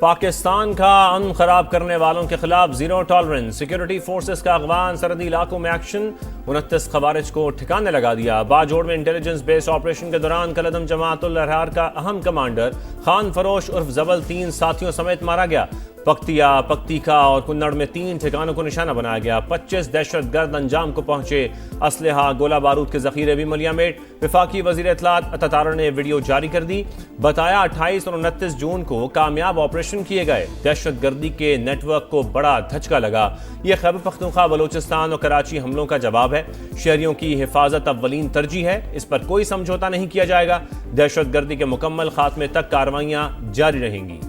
पाकिस्तान का अमन खराब करने वालों के खिलाफ जीरो टॉलरेंस। सिक्योरिटी फोर्सेस का अगवान सरहदी इलाकों में एक्शन। 29 खवारिज को ठिकाने लगा दिया। बाजोड़ में इंटेलिजेंस बेस्ड ऑपरेशन के दौरान कलदम जमाअतुल अहरार का अहम कमांडर खान फरोश उर्फ जबल 3 साथियों समेत मारा गया। पक्तिया, पक्तिका और कुन्नड़ में 3 ठिकानों को निशाना बनाया गया। 25 दहशतगर्द अंजाम को पहुंचे। असलहा, गोला बारूद के जखीरे भी मलियामेट। विफाकी वजीर इत्तलात अतातारा ने वीडियो जारी कर दी। बताया 28 और 29 जून को कामयाब ऑपरेशन किए गए। दहशतगर्दी के नेटवर्क को बड़ा धचका लगा। यह खैबर पख्तूनख्वा, बलोचिस्तान और कराची हमलों का जवाब है। शहरियों की हिफाजत अव्वलीन तरजीह है। इस पर कोई समझौता नहीं किया जाएगा। दहशतगर्दी के मुकम्मल खात्मे तक कार्रवाइयां जारी रहेंगी।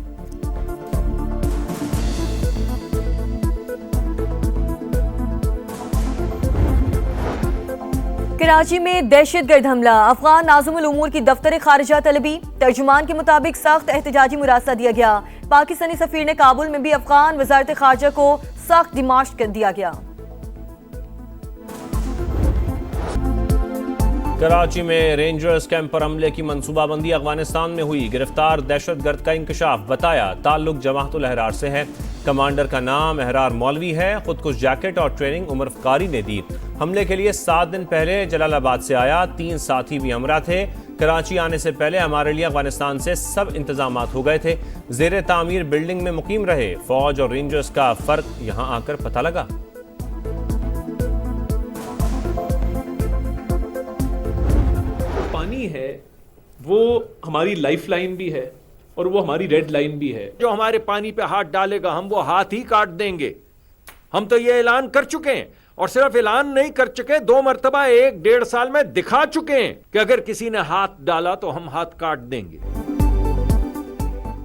कराची में दहशतगर्द हमला। अफगान नाज़िमुल उमूर की दफ्तर खारिजा तलबी। तर्जुमान के मुताबिक सख्त एहतजाजी मुरासा दिया गया। पाकिस्तानी सफीर ने काबुल में भी अफगान वजारत खारजा को सख्त डिमांड कर दिया गया। कराची में रेंजर्स कैंप पर हमले की मंसूबाबंदी अफगानिस्तान में हुई। गिरफ्तार दहशतगर्द का इंकशाफ। बताया ताल्लुक जमाअतुल अहरार से है। कमांडर का नाम अहरार मौलवी है। खुदकुश जैकेट और ट्रेनिंग उमर कारी ने दी। हमले के लिए 7 दिन पहले जलालाबाद से आया। 3 साथी भी हमरा थे। कराची आने से पहले हमारे लिए अफगानिस्तान से सब इंतजामात हो गए थे। जेर तामीर बिल्डिंग में मुकीम रहे। फौज और रेंजर्स का फर्क यहाँ आकर पता लगा। पानी है वो हमारी लाइफ लाइन भी है और वो हमारी रेड लाइन भी है। जो हमारे पानी पे हाथ डालेगा हम वो हाथ ही काट देंगे। हम तो ये ऐलान कर चुके हैं और सिर्फ ऐलान नहीं कर चुके, 2 मरतबा 1-1.5 साल में दिखा चुके हैं कि अगर किसी ने हाथ डाला तो हम हाथ काट देंगे।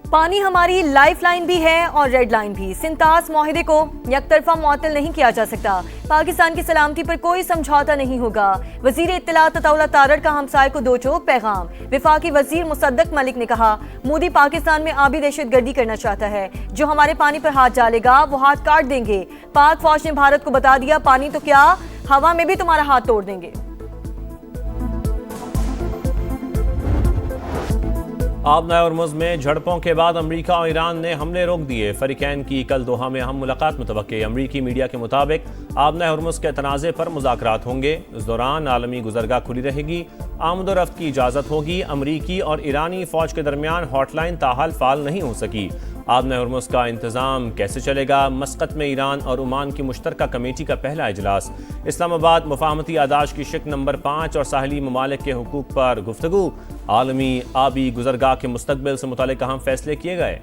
पानी हमारी लाइफ लाइन भी है और रेड लाइन भी। सिंतास माहिदे को यकतरफा मुअत्तल नहीं किया जा सकता। पाकिस्तान की सलामती पर कोई समझौता नहीं होगा। वजीर इत्तलात अताउल्लाह तारड़ का हमसाये को दो चोक पैगाम। विफाकी वजीर मुसद्दक मलिक ने कहा मोदी पाकिस्तान में आबी दहशतगर्दी करना चाहता है। जो हमारे पानी पर हाथ डालेगा वो हाथ काट देंगे। पाक फौज ने भारत को बता दिया पानी तो क्या हवा में भी तुम्हारा हाथ तोड़ देंगे। आबना हॉर्मुज़ में झड़पों के बाद अमरीका और ईरान ने हमले रोक दिए। फरीकैन की कल दोहा में अहम मुलाकात मुतवक्के। अमरीकी मीडिया के मुताबिक आबना हॉर्मुज़ के तनाज़े पर मुज़ाकरात होंगे। इस दौरान आलमी गुज़रगाह खुली रहेगी। आमदोरफ्त की इजाज़त होगी। अमरीकी और ईरानी फ़ौज के दरमियान हॉटलाइन ताहाल फ़ाल नहीं हो सकी। आबना हॉर्मुज़ का इंतज़ाम कैसे चलेगा? मस्कत में ईरान और ओमान की मुश्तरका कमेटी का पहला इजलास। इस्लामाबाद मुफाहमती आदाश की शिक नंबर 5 और साहली ममालिक के हुकूक पर गुफ्तगू। आलमी आबी गुज़रगाह के मुस्तकबिल से मुतालिक अहम फैसले किए गए।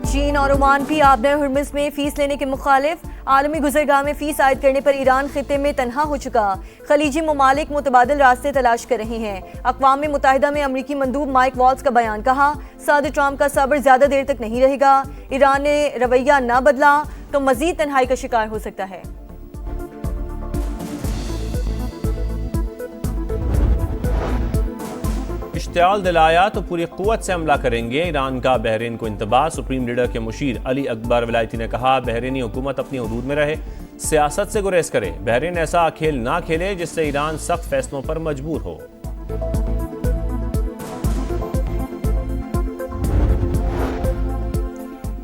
चीन और ओमान भी आबना हॉर्मुज़ में फीस लेने के मुखालिफ। आलमी गुज़रगाह में फीस आयद करने पर ईरान खित्ते में तनहा हो चुका। खलीजी ममालिक मुतबादिल रास्ते तलाश कर रहे हैं। अक़वाम मुत्तहिदा में अमरीकी मंदूब माइक वॉल्स का बयान। कहा सदर ट्रंप का सब्र ज़्यादा देर तक नहीं रहेगा। ईरान ने रवैया न बदला तो मज़ीद तन्हाई का शिकार हो सकता है। इश्तियाल दिलाया तो पूरी क़ुव्वत से हमला करेंगे। ईरान का बहरीन को इंतबाह। सुप्रीम लीडर के मुशीर अली अकबर विलायती ने कहा बहरीनी हुकूमत अपनी हदूद में रहे, सियासत से गुरेज करे। बहरीन ऐसा खेल ना खेले जिससे ईरान सख्त फैसलों पर मजबूर हो।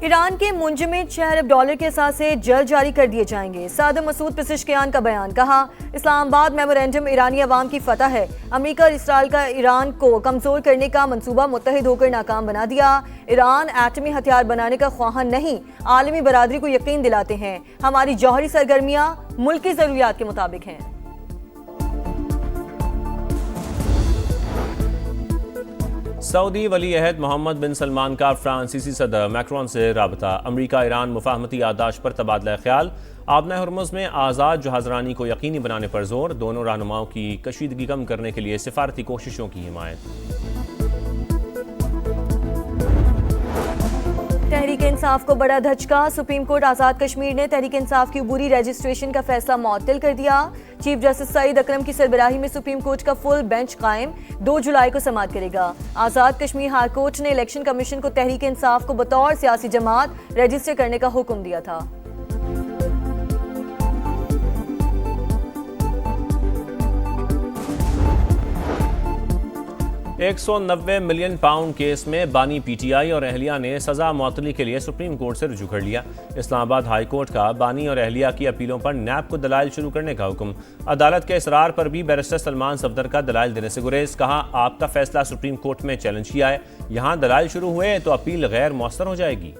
ईरान के मुंजमद शहर अब डॉलर के असासे जल्द जारी कर दिए जाएंगे। सदर मसूद पेज़ेश्कियान का बयान। कहा इस्लामाबाद मेमोरेंडम ईरानी अवाम की फतह है। अमेरिका और इसराइल का ईरान को कमजोर करने का मंसूबा मुत्तहिद होकर नाकाम बना दिया। ईरान एटमी हथियार बनाने का ख्वाहां नहीं, आलमी बरादरी को यकीन दिलाते हैं हमारी जौहरी सरगर्मियां मुल्क की जरूरियात के मुताबिक हैं। सऊदी वली अहद मोहम्मद बिन सलमान का फ्रांसीसी सदर मैक्रोन से राबता। अमरीका ईरान मुफाहमती आदाश पर तबादला ख्याल। आबना हॉर्मुज़ में आज़ाद जहाज़रानी को यकीनी बनाने पर जोर। दोनों रहनुमाओं की कशीदगी कम करने के लिए सिफारती कोशिशों की हिमायत। तहरीक इंसाफ को बड़ा धचका। सुप्रीम कोर्ट आज़ाद कश्मीर ने तहरीक इंसाफ की अबूरी रजिस्ट्रेशन का फैसला मुअत्तल कर दिया। चीफ जस्टिस सईद अकरम की सरबराही में सुप्रीम कोर्ट का फुल बेंच कायम 2 जुलाई को समाअत करेगा। आज़ाद कश्मीर हाई कोर्ट ने इलेक्शन कमीशन को तहरीक इंसाफ को बतौर सियासी जमात रजिस्टर करने का हुक्म दिया था। 190 मिलियन पाउंड केस में बानी पीटीआई और अहलिया ने सजा मौतली के लिए सुप्रीम कोर्ट से रुजू कर लिया। इस्लामाबाद हाई कोर्ट का बानी और अहलिया की अपीलों पर नैब को दलाइल शुरू करने का हुक्म। अदालत के इसरार पर भी बैरिस्टर सलमान सफदर का दलाइल देने से गुरेज। कहा, आपका फैसला सुप्रीम कोर्ट में चैलेंज किया है, यहाँ दलाइल शुरू हुए तो अपील गैर मौसर हो जाएगी।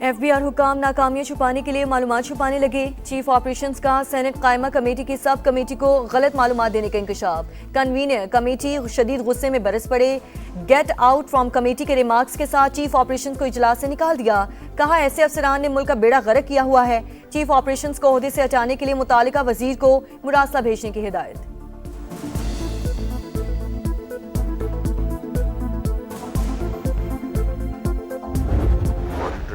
एफबीआर हुकाम नाकामियां छुपाने के लिए मालूमात छुपाने लगे। चीफ ऑपरेशंस का सेनेट कायमा कमेटी की सब कमेटी को गलत मालूमात देने का इंकशाफ। कन्वीनर कमेटी शदीद गुस्से में बरस पड़े। गेट आउट फ्रॉम कमेटी के रिमार्क्स के साथ चीफ ऑपरेशंस को इजलास से निकाल दिया। कहा, ऐसे अफसरान ने मुल्क का बेड़ा गर्क किया हुआ है। चीफ ऑपरेशंस को ओहदे से हटाने के लिए मुतालिका वजीर को मुरासला भेजने की हिदायत।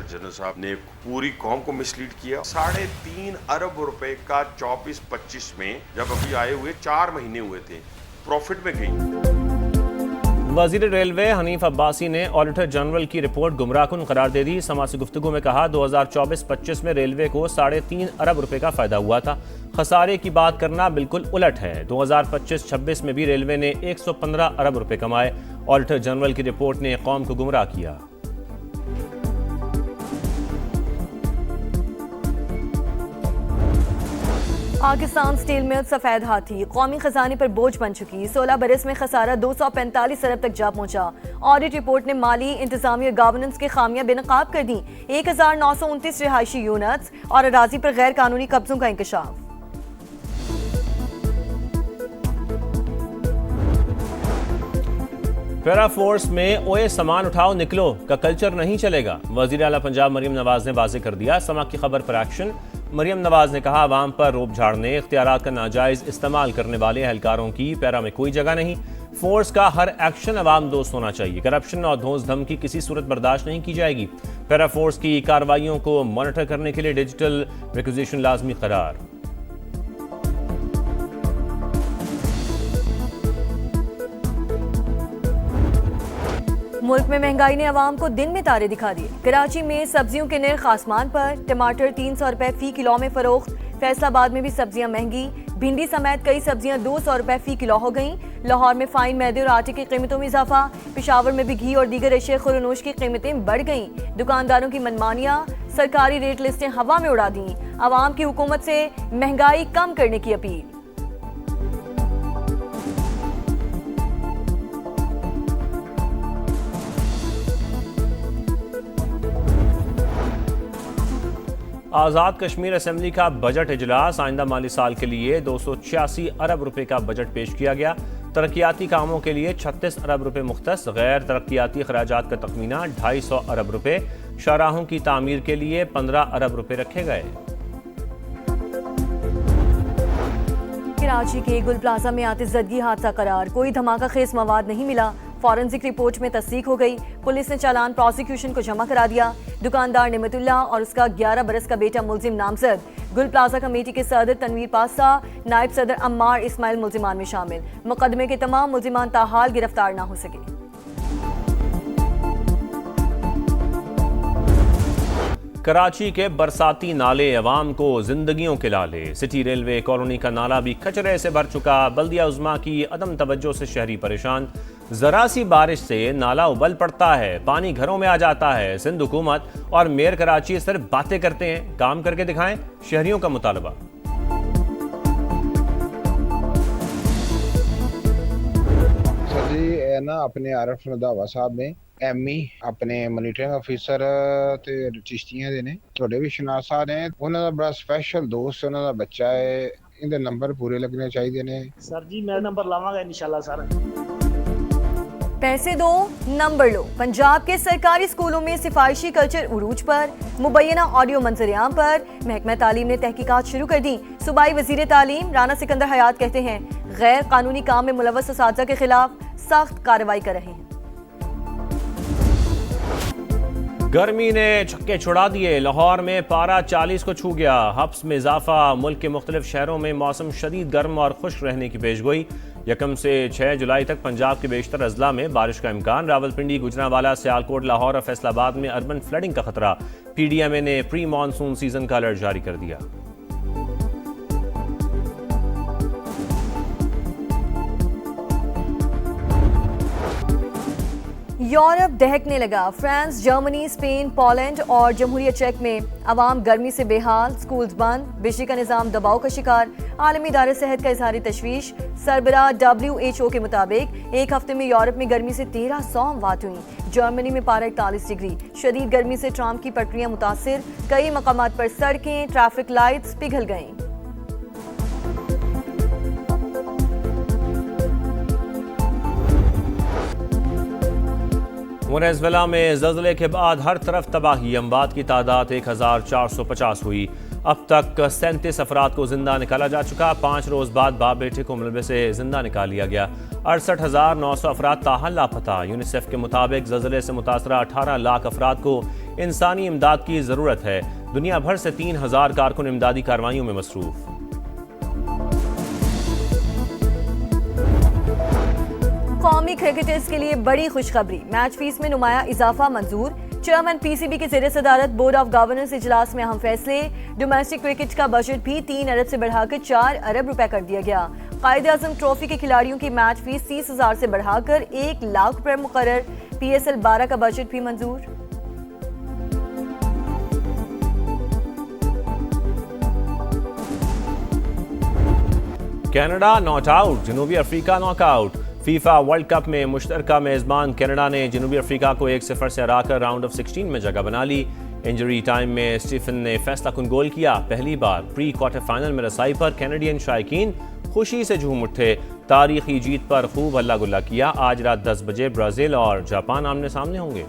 जनरल साहब ने पूरी कौम को मिसलीड किया। 3.5 अरब रुपए का 24-25 में जब अभी आए हुए 4 महीने हुए थे, प्रॉफिट में गई। वजीर रेलवे हनीफ अब्बासी ने ऑडिटर जनरल की रिपोर्ट गुमराहकुन करार दे दी। समासी गुफ्तगू में कहा, 2024-25 में रेलवे को 3.5 अरब रुपए का फायदा हुआ था। खसारे की बात करना बिल्कुल उलट है। 2025-26 में भी रेलवे ने 115 अरब रुपए कमाए। ऑडिटर जनरल की रिपोर्ट ने कौम को गुमराह किया। पाकिस्तान स्टील मिल सफेद हाथी कौमी खजाने पर बोझ बन चुकी। 16 बरस में खसारा 245 अरब तक जा पहुंचा। ऑडिट रिपोर्ट ने माली इंतजामी और गवर्नेंस की खामियां बेनकाब कर दी। 1929 रिहायशी यूनिट्स और अराजी पर गैर कानूनी कब्जों का इंकशाफ। पैरा फोर्स में ओए सामान उठाओ निकलो का कल्चर नहीं चलेगा। वजीर आला पंजाब मरियम नवाज ने वाज़ेह कर दिया। समा की खबर पर एक्शन। मरियम नवाज ने कहा, अवाम पर रोब झाड़ने, इख्तियारात का नाजायज इस्तेमाल करने वाले एहलकारों की पैरा में कोई जगह नहीं। फोर्स का हर एक्शन अवाम दोस्त होना चाहिए। करप्शन और धौंस धमकी किसी सूरत बर्दाश्त नहीं की जाएगी। पैरा फोर्स की कार्रवाइयों को मॉनिटर करने के लिए डिजिटल रिक्विजिशन लाजमी करार। मुल्क में महंगाई ने अवाम को दिन में तारे दिखा दिए। कराची में सब्जियों के नर्ख आसमान पर। टमाटर 300 रुपए फी किलो में फरोख्त। फैसलाबाद में भी सब्जियां महंगी। भिंडी समेत कई सब्जियां 200 रुपए फी किलो हो गईं। लाहौर में फाइन मैदे और आटे की कीमतों में इजाफा। पेशावर में भी घी और दीगर अशिया खुरनोश की कीमतें बढ़ गईं। दुकानदारों की मनमानियां, सरकारी रेट लिस्टें हवा में उड़ा दी। अवाम की हुकूमत से महंगाई कम करने की अपील। आज़ाद कश्मीर असेंबली का बजट इजलास। आइंदा माली साल के लिए 286 अरब रुपए का बजट पेश किया गया। तरक्याती कामों के लिए 36 अरब रुपए मुख्तस। गैर तरक्याती खराजात का तखमीना 250 अरब रुपए। शाहराहों की तामीर के लिए 15 अरब रुपए रखे गए। कराची के गुल प्लाजा में आतिशज़दगी हादसा करार। कोई धमाका खेज मवाद नहीं मिला। फॉरेंसिक रिपोर्ट में तस्दीक हो गई। पुलिस ने चालान प्रोसिक्यूशन को जमा करा दिया। दुकानदार निमतुल्लाह और उसका 11 बरस का बेटा मुलजिम नामजद। गुल प्लाजा कमेटी के सदर तनवीर पासा, नायब सदर अम्मार इस्माइल मुलजिमान में शामिल। मुकदमे के तमाम मुलजिमान ताहाल गिरफ्तार न हो सके। कराची के बरसाती नाले अवाम को जिंदगियों के लाले। सिटी रेलवे कॉलोनी का नाला भी कचरे से भर चुका। बल्दिया उज़्मा की अदम तवज्जो से शहरी परेशान। जरा सी बारिश से नाला उबल पड़ता है, पानी घरों में आ जाता है। सिंध हुकूमत और मेयर कराची सिर्फ बातें करते हैं, काम करके दिखाएं, शहरियों का मुतालबा। सर जी ना अपने आरफ रंधावा साहब ने एमई अपने मॉनिटरिंग अफिसर ते चिश्तियां दे ने थोड़े भी शनासा ने उन्हां दा बड़ा स्पेशल दोस्त उन्हां दा बच्चा है। इनदे नंबर पूरे लगने चाहिए ने। सर जी मैं नंबर लावांगा इंशाल्लाह सर। पैसे दो नंबर लो। पंजाब के सरकारी स्कूलों में सिफारिशी कल्चर उरूज पर। मुबैना ऑडियो मंजरेआम पर महकमा तालीम ने तहकीकात शुरू कर दी। सूबाई वजीर तालीम राना सिकंदर हयात कहते हैं, गैर कानूनी काम में मुलव्वस असातिज़ा के खिलाफ सख्त कार्रवाई कर रहे हैं। गर्मी ने छक्के छुड़ा दिए। लाहौर में पारा 40 को छू गया। हब्स में इजाफा। मुल्क के मुख्तलिफ शहरों में मौसम शदीद गर्म और खुश्क रहने की पेशगोई। 1 से 6 जुलाई तक पंजाब के बेशतर अजला में बारिश का इम्कान। रावलपिंडी, गुजरांवाला, सियालकोट, लाहौर और फैसलाबाद में अर्बन फ्लडिंग का खतरा। PDMA ने प्री मानसून सीजन का अलर्ट जारी कर दिया। यूरोप दहकने लगा। फ्रांस, जर्मनी, स्पेन, पोलैंड और जमहूरियत चेक में अवाम गर्मी से बेहाल, स्कूल्स बंद, बिजली का निजाम दबाव का शिकार। आलमी इदारे सेहत का इजहारी तशवीश। सरबराह WHO के मुताबिक एक हफ्ते में यूरोप में गर्मी से 1300 अमवात हुई। जर्मनी में पारा 41 डिग्री। शदीद गर्मी से ट्राम की पटरियां मुतासिर, कई मकामात पर सड़कें, ट्रैफिक लाइट्स पिघल गईं। वेनेजुएला में ज़ल्ज़ले के बाद हर तरफ तबाही। अमवात की तादाद 1450 हुई। अब तक 37 अफराद को जिंदा निकाला जा चुका। 5 रोज बाद बाप बेटे को मलबे से जिंदा निकाल लिया गया। 68,900 अफराद ताहल लापता। यूनिसेफ के मुताबिक ज़ल्ज़ले से मुतासरा 18 लाख अफराद को इंसानी इमदाद की ज़रूरत है। दुनिया भर से 3000 कारकुन इमदादी कार्रवाइयों में मसरूफ। कौमी क्रिकेटर्स के लिए बड़ी खुशखबरी। मैच फीस में नुमाया इजाफा मंजूर। चेयरमैन PCB की ज़ेरे सदारत बोर्ड ऑफ गवर्नेंस इजलास में अहम फैसले। डोमेस्टिक क्रिकेट का बजट भी 3 अरब से बढ़ाकर 4 अरब रुपए कर दिया गया। कायदे-आज़म ट्रॉफी के खिलाड़ियों की मैच फीस 30,000 से बढ़ाकर 1 लाख रुपए मुकर्रर। PSL 12 का बजट भी मंजूर। कनाडा नॉट आउट, जनूबी Africa knockout. FIFA World Cup में मुश्तरका मेज़बान कनाडा ने जनूबी अफ्रीका को 1-0 से हराकर राउंड ऑफ 16 में जगह बना ली। इंजरी टाइम में स्टीफन ने फैसला कुन गोल किया। पहली बार प्री क्वार्टर फाइनल में रसाई पर कैनेडियन शायकीन खुशी से झूम उठे। तारीखी जीत पर खूब हल्ला गुल्ला किया। आज रात 10 बजे ब्राजील और जापान आमने सामने होंगे।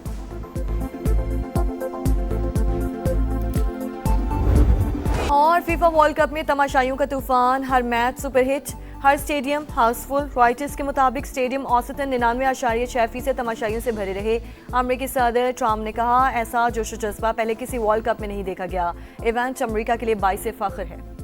और फीफा वर्ल्ड कप में तमाशाइयों का तूफान। हर मैच सुपरहिट, हर स्टेडियम हाउसफुल। रॉयटर्स के मुताबिक स्टेडियम औसतन 99.6% तमाशाइयों से भरे रहे। अमेरिकी सदर ट्रम्प ने कहा, ऐसा जोश व जज्बा पहले किसी वर्ल्ड कप में नहीं देखा गया। इवेंट अमेरिका के लिए बाइस फ़ख्र है।